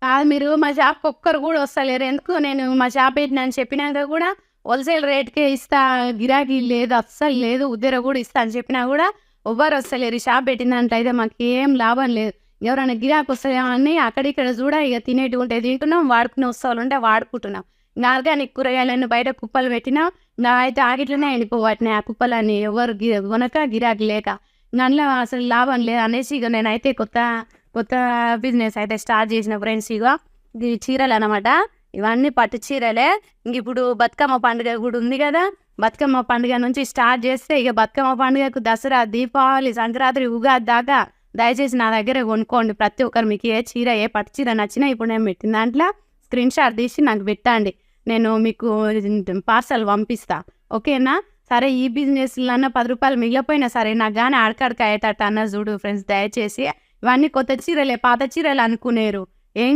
కాదు మీరు మా షాప్‌కి ఒక్కరు గూడా వస్తలేరు. ఎందుకు నేను మా షాప్ పెట్టినా అని చెప్పినాక గూడా హోల్‌సేల్ రేట్‌కే ఇస్తా, గిరాకీ లేదు, అస్సలు లేదు, ఉద్దెర గూడా ఇస్తా అని చెప్పినా గూడా ఎవ్వరు వస్తలేరు. ఈ షాప్ పెట్టిన దాంట్లో అయితే మాకేం లాభం లేదు. ఎవరైనా గిరాకీ వస్తదేమో అని అక్కడిక్కడ చూడా ఇక తినేటివుంటే తింటున్నాం, వాడుకునే వస్తువులుంటే వాడుకుంటున్నాం. ఇంగ ఆర్గానిక్ కూరగాయలన్నీ బయట కుప్పలు పెట్టినా అయితే ఆగిట్లనే ఎండిపోవట్టినాయి ఆ కుప్పలన్నీ. ఎవరు కొనక గిరాకీ లేక. ఇంగ అందులో అసలు లాభం లేదు అనేసి ఇక నేనైతే కొత్త బిజినెస్ అయితే స్టార్ట్ చేసిన ఫ్రెండ్స్. ఇగో ఈ చీరలనమాట. ఇవన్నీ పట్టు చీరలే. ఇంగిప్పుడు బతుకమ్మ పండుగ గూడా ఉంది గదా! బతుకమ్మ పండుగ నుంచి స్టార్ట్ చేస్తే ఇక బతుకమ్మ పండుగకు దసరా, దీపావళి, సంక్రాంతి, ఉగాది దాకా దయచేసి నా దగ్గర కొనుక్కోండి. ప్రతి ఒక్కరు మీకు ఏ చీర, ఏ పట్టు చీర నచ్చినా ఇప్పుడు నేను పెట్టిన దాంట్లో స్క్రీన్‌షాట్ తీసి నాకు పెట్టండి. నేను మీకు పార్సల్ పంపిస్తా. ఓకేనా? సరే ఈ బిజినెస్‌లన్నా రూ. 10 మిగిలిపోయినా సరే నాకు గాని ఆడికాడికి అయ్యేటట్టు అన్నా చూడు ఫ్రెండ్స్ దయచేసి. ఇవన్నీ కొత్త చీరలే, పాత చీరలు అనుకునేరు. ఏం